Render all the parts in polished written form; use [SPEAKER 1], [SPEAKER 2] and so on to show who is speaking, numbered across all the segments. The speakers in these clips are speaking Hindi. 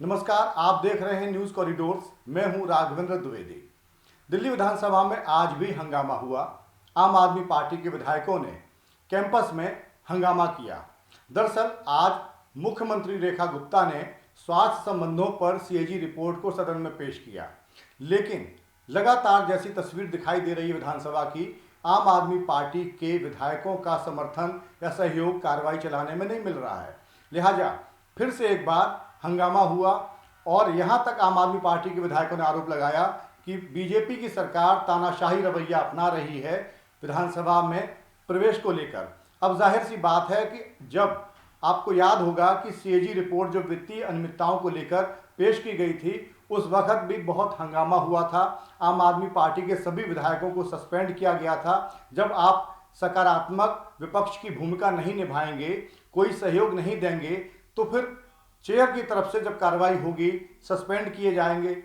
[SPEAKER 1] नमस्कार, आप देख रहे हैं न्यूज़ कॉरिडोर्स। मैं हूं राघवेंद्र द्विवेदी। दिल्ली विधानसभा में आज भी हंगामा हुआ। आम आदमी पार्टी के विधायकों ने कैंपस में हंगामा किया। दरअसल आज मुख्यमंत्री रेखा गुप्ता ने स्वास्थ्य संबंधों पर सीएजी रिपोर्ट को सदन में पेश किया, लेकिन लगातार जैसी तस्वीर दिखाई दे रही है विधानसभा की, आम आदमी पार्टी के विधायकों का समर्थन या सहयोग कार्रवाई चलाने में नहीं मिल रहा है। लिहाजा फिर से एक बार हंगामा हुआ और यहां तक आम आदमी पार्टी के विधायकों ने आरोप लगाया कि बीजेपी की सरकार तानाशाही रवैया अपना रही है विधानसभा में प्रवेश को लेकर। अब जाहिर सी बात है कि जब आपको याद होगा कि सीएजी रिपोर्ट जो वित्तीय अनियमितताओं को लेकर पेश की गई थी, उस वक्त भी बहुत हंगामा हुआ था। आम आदमी पार्टी के सभी विधायकों को सस्पेंड किया गया था। जब आप सकारात्मक विपक्ष की भूमिका नहीं निभाएंगे, कोई सहयोग नहीं देंगे, तो फिर चेयर की तरफ से जब कार्रवाई होगी, सस्पेंड किए जाएंगे,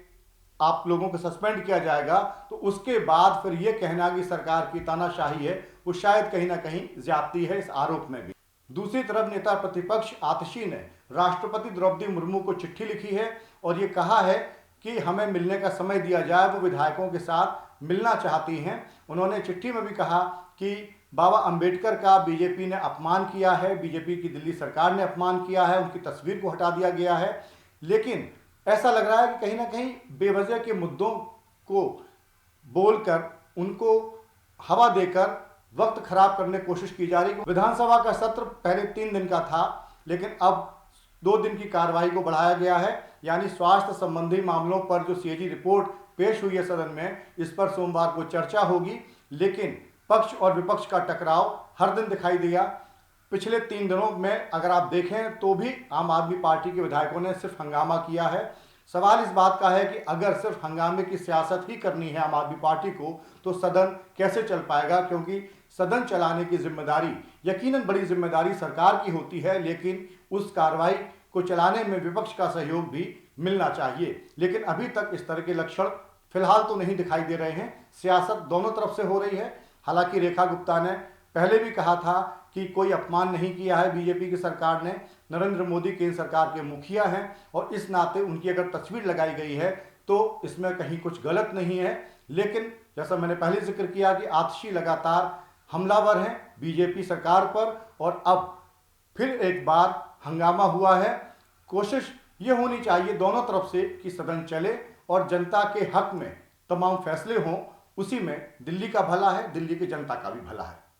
[SPEAKER 1] आप लोगों को सस्पेंड किया जाएगा, तो उसके बाद फिर ये कहना कि सरकार की तानाशाही है, वो शायद कहीं ना कहीं ज्यादती है इस आरोप में भी। दूसरी तरफ नेता प्रतिपक्ष आतिशी ने राष्ट्रपति द्रौपदी मुर्मू को चिट्ठी लिखी है और ये कहा है कि हमें मिलने का समय दिया जाए। वो विधायकों के साथ मिलना चाहती हैं। उन्होंने चिट्ठी में भी कहा कि बाबा अंबेडकर का बीजेपी ने अपमान किया है, बीजेपी की दिल्ली सरकार ने अपमान किया है, उनकी तस्वीर को हटा दिया गया है। लेकिन ऐसा लग रहा है कि कहीं ना कहीं बेवजह के मुद्दों को बोलकर, उनको हवा देकर वक्त खराब करने की कोशिश की जा रही है। विधानसभा का सत्र पहले 3 दिन का था, लेकिन अब 2 दिन की कार्रवाई को बढ़ाया गया है। यानी स्वास्थ्य संबंधी मामलों पर जो सीएजी रिपोर्ट पेश हुई है सदन में, इस पर सोमवार को चर्चा होगी। लेकिन पक्ष और विपक्ष का टकराव हर दिन दिखाई दिया। पिछले 3 दिनों में अगर आप देखें तो भी आम आदमी पार्टी के विधायकों ने सिर्फ हंगामा किया है। सवाल इस बात का है कि अगर सिर्फ हंगामे की सियासत ही करनी है आम आदमी पार्टी को, तो सदन कैसे चल पाएगा? क्योंकि सदन चलाने की जिम्मेदारी यकीनन बड़ी जिम्मेदारी सरकार की होती है, लेकिन उस कार्रवाई को चलाने में विपक्ष का सहयोग भी मिलना चाहिए। लेकिन अभी तक इस तरह के लक्षण फिलहाल तो नहीं दिखाई दे रहे हैं। सियासत दोनों तरफ से हो रही है। हालांकि रेखा गुप्ता ने पहले भी कहा था कि कोई अपमान नहीं किया है बीजेपी की सरकार ने। नरेंद्र मोदी केंद्र सरकार के मुखिया हैं और इस नाते उनकी अगर तस्वीर लगाई गई है तो इसमें कहीं कुछ गलत नहीं है। लेकिन जैसा मैंने पहले जिक्र किया कि आतिशी लगातार हमलावर हैं बीजेपी सरकार पर, और अब फिर एक बार हंगामा हुआ है। कोशिश ये होनी चाहिए दोनों तरफ से कि सदन चले और जनता के हक में तमाम फैसले हों। उसी में दिल्ली का भला है, दिल्ली की जनता का भी भला है।